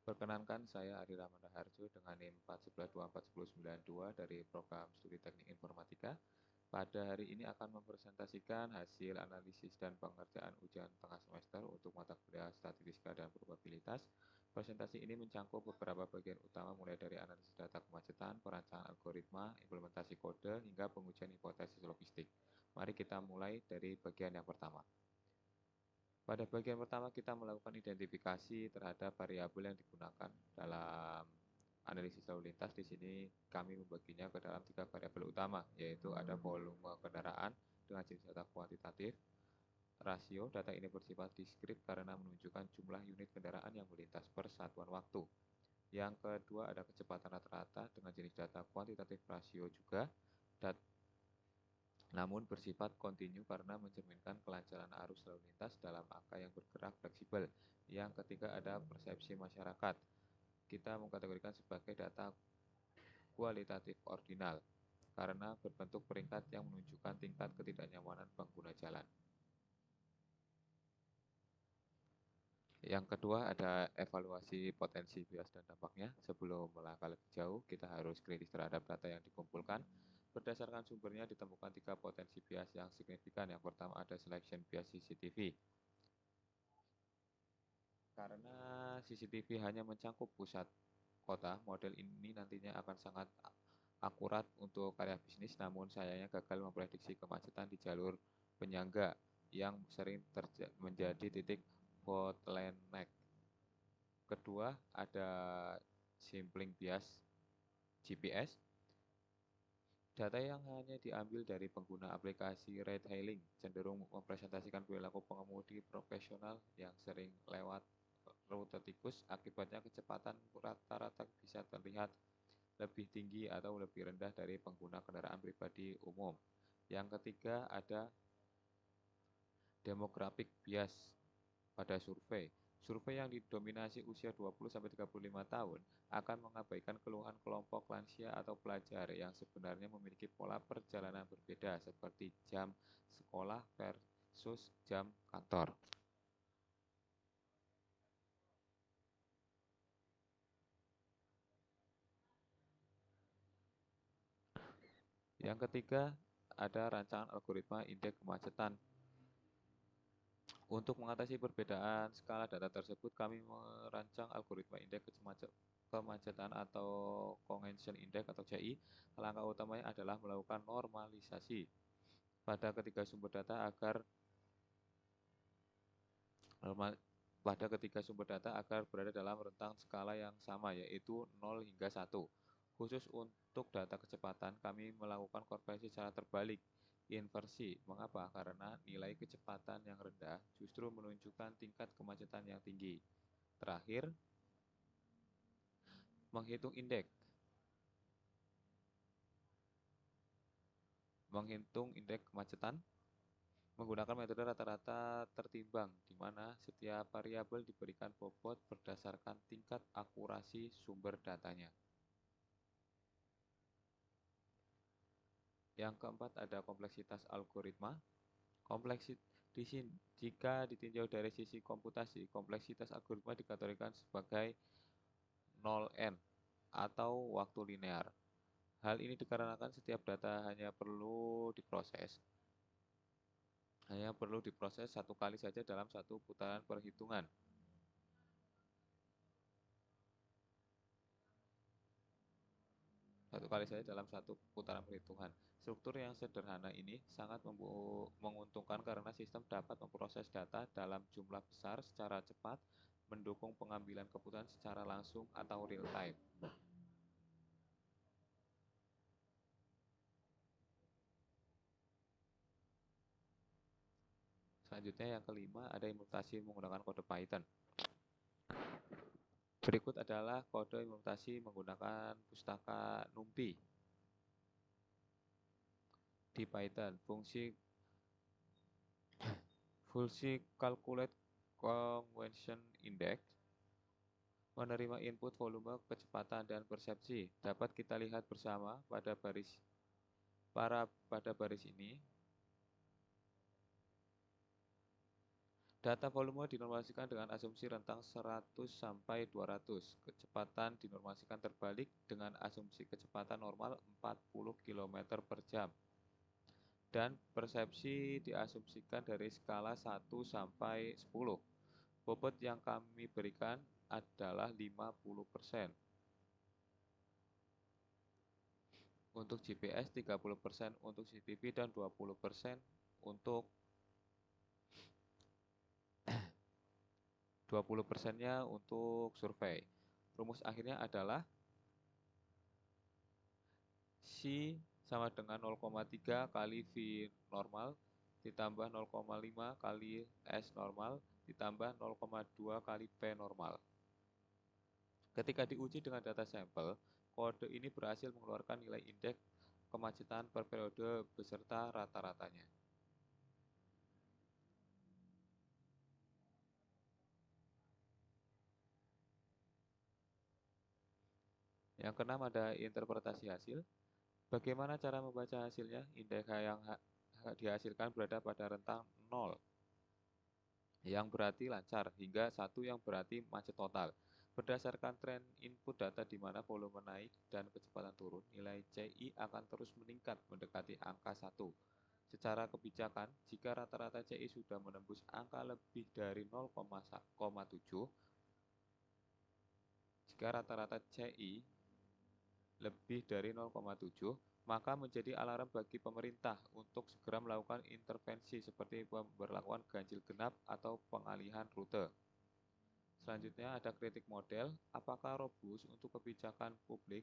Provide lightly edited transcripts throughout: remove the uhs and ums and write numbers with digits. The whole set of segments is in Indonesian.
Perkenalkan, saya Ari Ramanda Harjo dengan NIM 411241092 dari Program Studi Teknik Informatika. Pada hari ini akan mempresentasikan hasil analisis dan pengerjaan ujian tengah semester untuk mata kuliah Statistika dan Probabilitas. Presentasi ini mencangkup beberapa bagian utama mulai dari analisis data kemacetan, perancangan algoritma, implementasi kode, hingga pengujian hipotesis logistik. Mari kita mulai dari bagian yang pertama. Pada bagian pertama kita melakukan identifikasi terhadap variabel yang digunakan dalam analisis lalu lintas. Di sini kami membaginya ke dalam 3 variabel utama, yaitu ada volume kendaraan dengan jenis data kuantitatif, rasio. Data ini bersifat diskrit karena menunjukkan jumlah unit kendaraan yang melintas per satuan waktu. Yang kedua ada kecepatan rata-rata dengan jenis data kuantitatif rasio juga, namun bersifat kontinu karena mencerminkan kelancaran arus lalu lintas dalam angka yang bergerak fleksibel. Yang ketiga ada persepsi masyarakat. Kita mengkategorikan sebagai data kualitatif ordinal karena berbentuk peringkat yang menunjukkan tingkat ketidaknyamanan pengguna jalan. Yang kedua ada evaluasi potensi bias dan dampaknya. Sebelum melangkah lebih jauh, kita harus kritis terhadap data yang dikumpulkan. Berdasarkan sumbernya ditemukan 3 potensi bias yang signifikan. Yang pertama ada selection bias CCTV. Karena CCTV hanya mencangkup pusat kota, model ini nantinya akan sangat akurat untuk karya bisnis, namun sayangnya gagal memprediksi kemacetan di jalur penyangga yang sering menjadi titik bottleneck. Kedua, ada sampling bias GPS. Data yang hanya diambil dari pengguna aplikasi ride-hailing cenderung mempresentasikan perilaku pengemudi profesional yang sering lewat rute tikus. Akibatnya kecepatan rata-rata bisa terlihat lebih tinggi atau lebih rendah dari pengguna kendaraan pribadi umum. Yang ketiga ada demographic bias pada survei. Survei yang didominasi usia 20-35 tahun akan mengabaikan keluhan kelompok lansia atau pelajar yang sebenarnya memiliki pola perjalanan berbeda seperti jam sekolah versus jam kantor. Yang ketiga ada rancangan algoritma indeks kemacetan. Untuk mengatasi perbedaan skala data tersebut, kami merancang algoritma indeks kemacetan atau congestion index atau CI. Langkah utamanya adalah melakukan normalisasi pada ketiga sumber data agar normal pada ketiga sumber data agar berada dalam rentang skala yang sama, yaitu 0 hingga 1. Khusus untuk data kecepatan, kami melakukan konversi secara terbalik, inversi. Mengapa? Karena nilai kecepatan yang rendah justru menunjukkan tingkat kemacetan yang tinggi. Terakhir, menghitung indeks. Menghitung indeks kemacetan menggunakan metode rata-rata tertimbang, di mana setiap variabel diberikan bobot berdasarkan tingkat akurasi sumber datanya. Yang keempat ada kompleksitas algoritma. Di sini, jika ditinjau dari sisi komputasi, kompleksitas algoritma dikategorikan sebagai 0n atau waktu linear. Hal ini dikarenakan setiap data hanya perlu diproses satu kali saja dalam satu putaran perhitungan. Struktur yang sederhana ini sangat menguntungkan karena sistem dapat memproses data dalam jumlah besar secara cepat, mendukung pengambilan keputusan secara langsung atau real time. Selanjutnya yang kelima ada implementasi menggunakan kode Python. Berikut adalah kode implementasi menggunakan pustaka NumPy. Di Python, fungsi calculate congestion index menerima input volume, kecepatan, dan persepsi. Dapat kita lihat bersama pada baris ini. Data volume dinormalisikan dengan asumsi rentang 100 sampai 200. Kecepatan dinormalisikan terbalik dengan asumsi kecepatan normal 40 km per jam. Dan persepsi diasumsikan dari skala 1 sampai 10. Bobot yang kami berikan adalah 50%. Untuk GPS 30%, untuk CCTV dan 20% untuk 20%-nya untuk survei. Rumus akhirnya adalah C sama dengan 0,3 kali V normal ditambah 0,5 kali S normal ditambah 0,2 kali P normal. Ketika diuji dengan data sampel, kode ini berhasil mengeluarkan nilai indeks kemacetan per periode beserta rata-ratanya. Yang keenam ada interpretasi hasil. Bagaimana cara membaca hasilnya? Indeks yang dihasilkan berada pada rentang 0 yang berarti lancar hingga 1 yang berarti macet total. Berdasarkan tren input data di mana volume naik dan kecepatan turun, nilai CI akan terus meningkat mendekati angka 1. Secara kebijakan, jika rata-rata CI sudah menembus angka lebih dari 0,7, jika rata-rata CI lebih dari 0,7, maka menjadi alarm bagi pemerintah untuk segera melakukan intervensi seperti pemberlakuan ganjil genap atau pengalihan rute. Selanjutnya ada kritik model, apakah robust untuk kebijakan publik?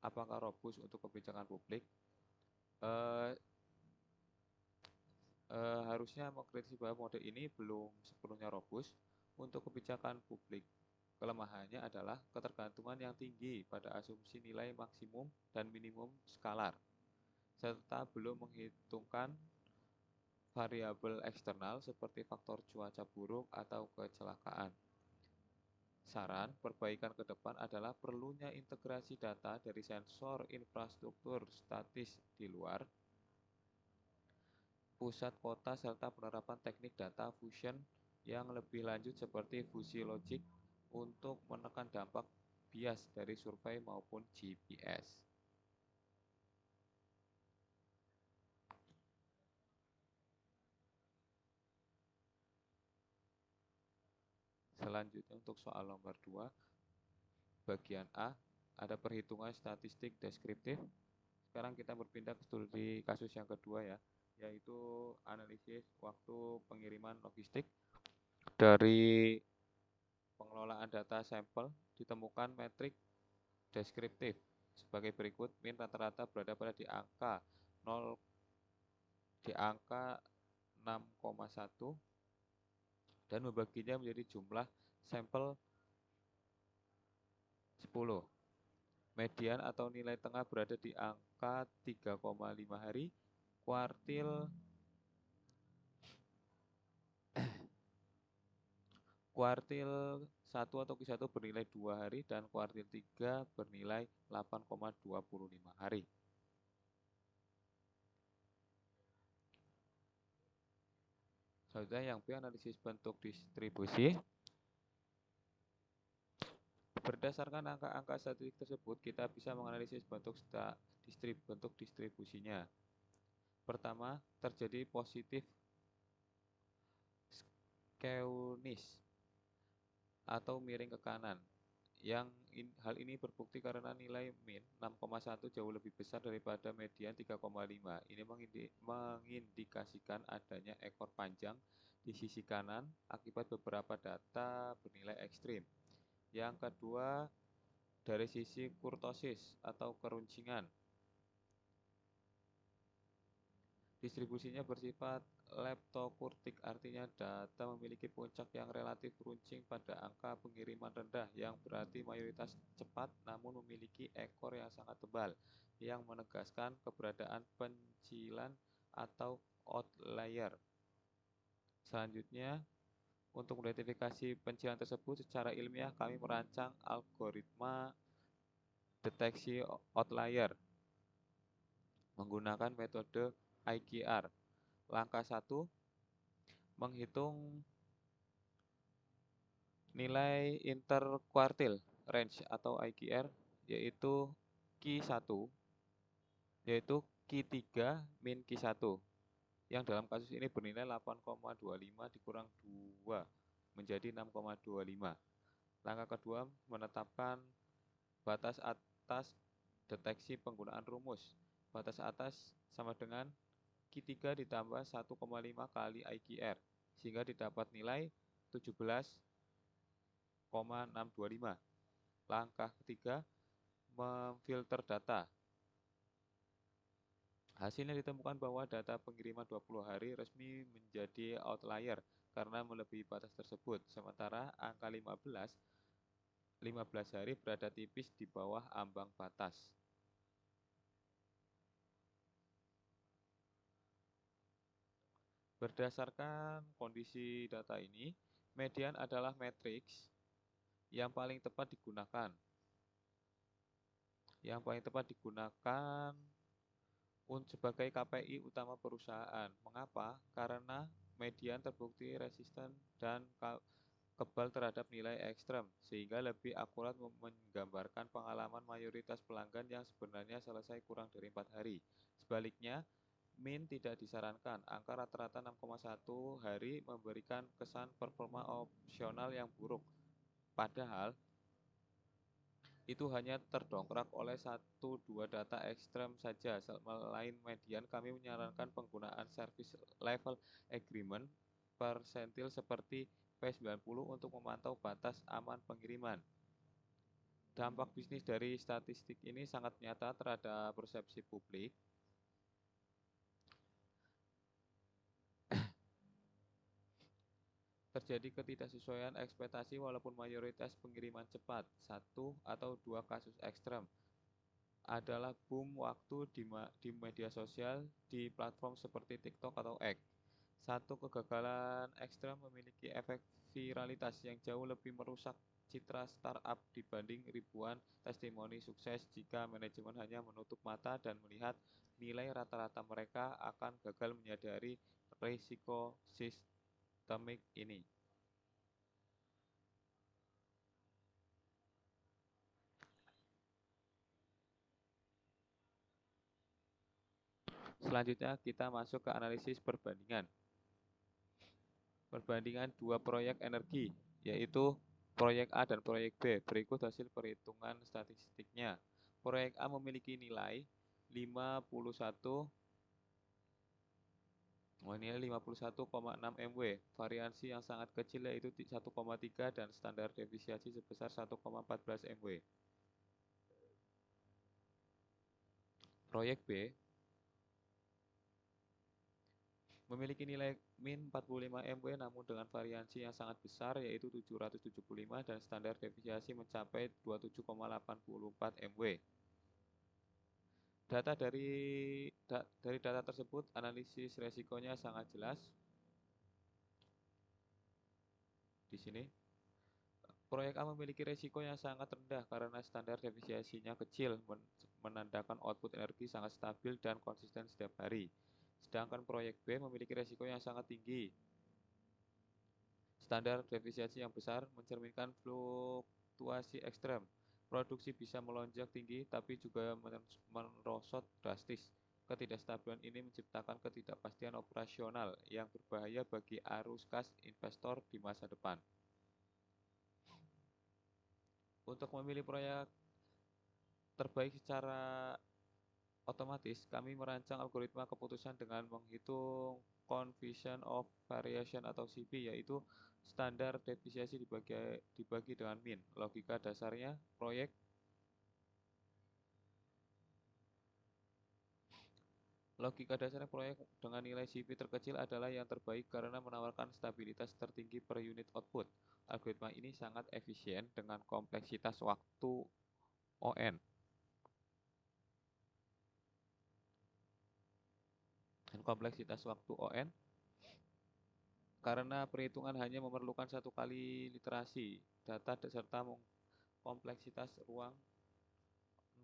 Apakah robust untuk kebijakan publik? Harusnya mengkritisi bahwa model ini belum sepenuhnya robust untuk kebijakan publik. Kelemahannya adalah ketergantungan yang tinggi pada asumsi nilai maksimum dan minimum skalar, serta belum menghitungkan variabel eksternal seperti faktor cuaca buruk atau kecelakaan. Saran perbaikan ke depan adalah perlunya integrasi data dari sensor infrastruktur statis di luar pusat kota serta penerapan teknik data fusion yang lebih lanjut seperti fusi logik untuk menekan dampak bias dari survei maupun GPS. Selanjutnya untuk soal nomor 2, bagian A, ada perhitungan statistik deskriptif. Sekarang kita berpindah ke studi kasus yang kedua ya, yaitu analisis waktu pengiriman logistik. Dari pengelolaan data sampel ditemukan metrik deskriptif sebagai berikut. Min rata-rata berada pada di angka 0 di angka 6,1 dan membaginya menjadi jumlah sampel 10. Median atau nilai tengah berada di angka 3,5 hari. Kuartil 1 atau Q1 bernilai 2 hari dan kuartil 3 bernilai 8,25 hari. Selanjutnya yang B, analisis bentuk distribusi. Berdasarkan angka-angka statistik tersebut, kita bisa menganalisis bentuk distribusinya. Pertama, terjadi positif skeunis atau miring ke kanan. Hal ini berbukti karena nilai min 6,1 jauh lebih besar daripada median 3,5. Ini mengindikasikan adanya ekor panjang di sisi kanan akibat beberapa data bernilai ekstrim. Yang kedua, dari sisi kurtosis atau keruncingan. Distribusinya bersifat leptokurtik, artinya data memiliki puncak yang relatif runcing pada angka pengiriman rendah, yang berarti mayoritas cepat namun memiliki ekor yang sangat tebal, yang menegaskan keberadaan pencilan atau outlier. Selanjutnya, untuk mengidentifikasi pencilan tersebut secara ilmiah, kami merancang algoritma deteksi outlier menggunakan metode IKR. Langkah 1, menghitung Nilai interquartile range atau IQR yaitu Q1 yaitu Q3 min Q1 yang dalam kasus ini bernilai 8,25 dikurang 2 menjadi 6,25. Langkah kedua menetapkan batas atas deteksi penggunaan rumus. Batas atas sama dengan Q3 ditambah 1,5 kali IQR sehingga didapat nilai 17,625. Langkah ketiga memfilter data. Hasilnya ditemukan bahwa data pengiriman 20 hari resmi menjadi outlier karena melebihi batas tersebut. Sementara angka 15 hari berada tipis di bawah ambang batas. Berdasarkan kondisi data ini, median adalah matriks yang paling tepat digunakan. Yang paling tepat digunakan sebagai KPI utama perusahaan. Mengapa? Karena median terbukti resisten dan kebal terhadap nilai ekstrem, sehingga lebih akurat menggambarkan pengalaman mayoritas pelanggan yang sebenarnya selesai kurang dari 4 hari. Sebaliknya, min tidak disarankan. Angka rata-rata 6,1 hari memberikan kesan performa opsional yang buruk. Padahal, itu hanya terdongkrak oleh 1-2 data ekstrem saja. Selain median, kami menyarankan penggunaan service level agreement persentil seperti P90 untuk memantau batas aman pengiriman. Dampak bisnis dari statistik ini sangat nyata terhadap persepsi publik. Terjadi ketidaksesuaian ekspektasi walaupun mayoritas pengiriman cepat. 1 atau 2 kasus ekstrem adalah boom waktu di media sosial di platform seperti TikTok atau X. Satu kegagalan ekstrem memiliki efek viralitas yang jauh lebih merusak citra startup dibanding ribuan testimoni sukses jika manajemen hanya menutup mata dan melihat nilai rata-rata mereka akan gagal menyadari risiko sistemik ini. Selanjutnya kita masuk ke analisis perbandingan. Perbandingan dua proyek energi, yaitu proyek A dan proyek B. Berikut hasil perhitungan statistiknya. Proyek A memiliki nilai 51,6 MW, variansi yang sangat kecil yaitu 1,3 dan standar defisiensi sebesar 1,14 MW. Proyek B memiliki nilai min 45 MW namun dengan variansi yang sangat besar yaitu 775 dan standar defisiensi mencapai 27,84 MW. Dari data tersebut, analisis resikonya sangat jelas. Di sini, proyek A memiliki resiko yang sangat rendah karena standar defisiensinya kecil, menandakan output energi sangat stabil dan konsisten setiap hari. Sedangkan proyek B memiliki resiko yang sangat tinggi. Standar defisiensi yang besar mencerminkan fluktuasi ekstrem. Produksi bisa melonjak tinggi tapi juga merosot drastis. Ketidakstabilan ini menciptakan ketidakpastian operasional yang berbahaya bagi arus kas investor di masa depan. Untuk memilih proyek terbaik secara otomatis, kami merancang algoritma keputusan dengan menghitung Coefficient of Variation atau CV, yaitu standar defisiensi dibagi dengan min. Logika dasarnya, proyek dengan nilai CV terkecil adalah yang terbaik karena menawarkan stabilitas tertinggi per unit output. Algoritma ini sangat efisien dengan kompleksitas waktu ON. Karena perhitungan hanya memerlukan satu kali literasi data serta kompleksitas ruang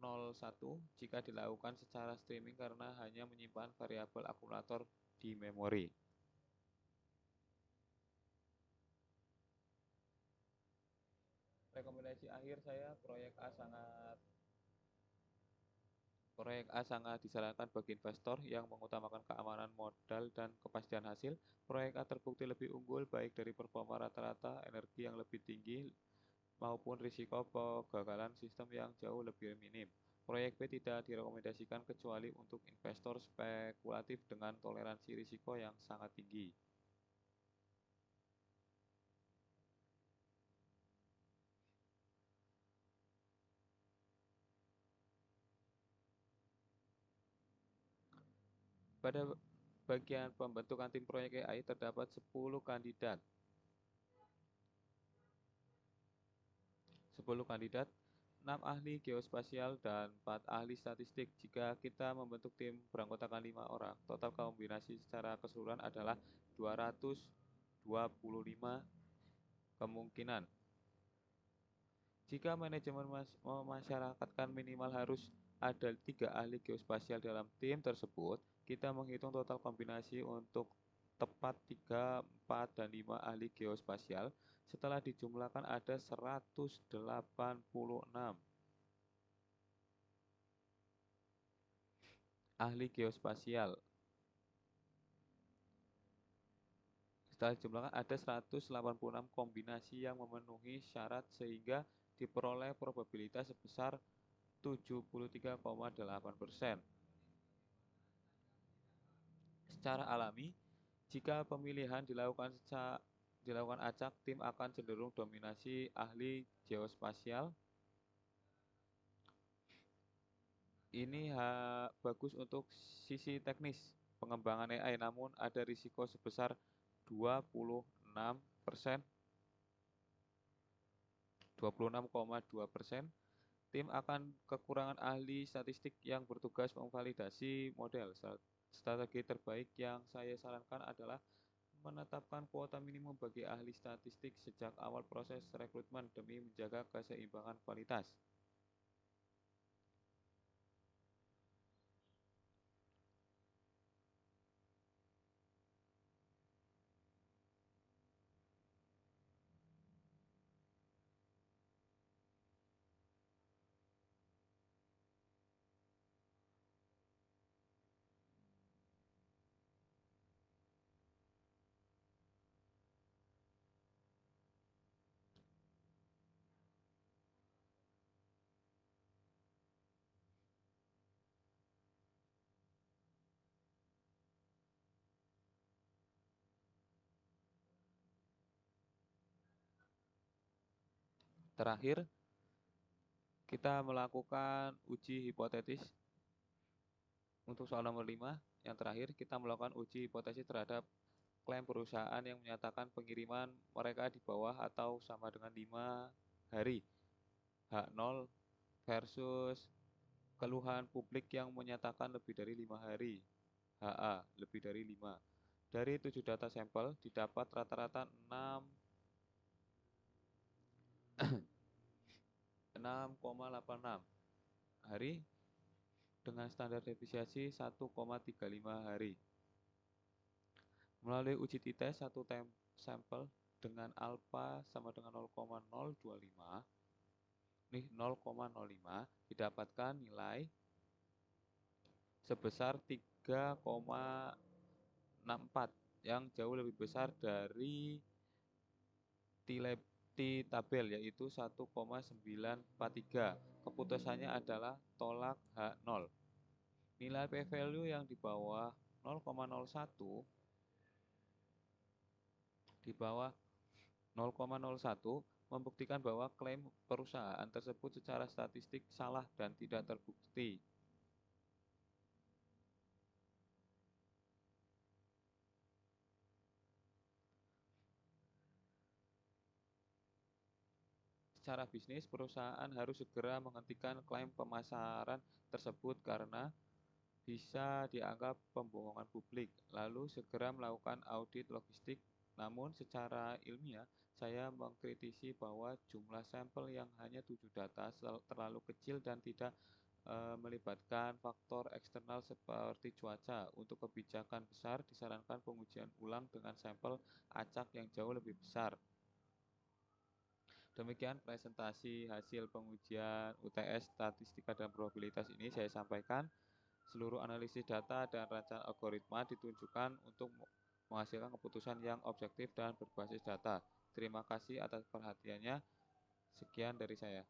01 jika dilakukan secara streaming karena hanya menyimpan variabel akumulator di memori. rekomendasi akhir saya Proyek A sangat disarankan bagi investor yang mengutamakan keamanan modal dan kepastian hasil. Proyek A terbukti lebih unggul baik dari performa rata-rata, energi yang lebih tinggi, maupun risiko kegagalan sistem yang jauh lebih minim. Proyek B tidak direkomendasikan kecuali untuk investor spekulatif dengan toleransi risiko yang sangat tinggi. Pada bagian pembentukan tim proyek AI terdapat 10 kandidat. 10 kandidat, 6 ahli geospasial dan 4 ahli statistik. Jika kita membentuk tim beranggotakan 5 orang, total kombinasi secara keseluruhan adalah 225 kemungkinan. Jika manajemen memasyarakatkan minimal harus ada 3 ahli geospasial dalam tim tersebut, kita menghitung total kombinasi untuk tepat 3, 4, dan 5 ahli geospasial. Setelah dijumlahkan ada 186 ahli geospasial. Setelah dijumlahkan ada 186 kombinasi yang memenuhi syarat sehingga diperoleh probabilitas sebesar 73,8%. Secara alami, jika pemilihan dilakukan acak, tim akan cenderung dominasi ahli geospasial. Ini bagus untuk sisi teknis pengembangan AI, namun ada risiko sebesar 26%, 26,2%. Tim akan kekurangan ahli statistik yang bertugas memvalidasi model. Strategi terbaik yang saya sarankan adalah menetapkan kuota minimum bagi ahli statistik sejak awal proses rekrutmen demi menjaga keseimbangan kualitas. Terakhir, kita melakukan uji hipotetis. Untuk soal nomor 5, yang terakhir, kita melakukan uji hipotesis terhadap klaim perusahaan yang menyatakan pengiriman mereka di bawah atau sama dengan 5 hari. H0 versus keluhan publik yang menyatakan lebih dari 5 hari. HA, lebih dari 5. Dari 7 data sampel, didapat rata-rata 6,86 hari dengan standar defisiensi 1,35 hari. Melalui uji t-test satu sampel dengan alfa sama dengan 0,025, nih 0,05, didapatkan nilai sebesar 3,64 yang jauh lebih besar dari T-tabel yaitu 1,943. Keputusannya adalah tolak H0. Nilai p-value yang di bawah 0,01 membuktikan bahwa klaim perusahaan tersebut secara statistik salah dan tidak terbukti. Secara bisnis, perusahaan harus segera menghentikan klaim pemasaran tersebut karena bisa dianggap pembohongan publik, lalu segera melakukan audit logistik. Namun secara ilmiah, saya mengkritisi bahwa jumlah sampel yang hanya 7 data terlalu kecil dan tidak melibatkan faktor eksternal seperti cuaca. Untuk kebijakan besar, disarankan pengujian ulang dengan sampel acak yang jauh lebih besar. Demikian presentasi hasil pengujian UTS Statistika dan Probabilitas ini saya sampaikan. Seluruh analisis data dan rancangan algoritma ditunjukkan untuk menghasilkan keputusan yang objektif dan berbasis data. Terima kasih atas perhatiannya. Sekian dari saya.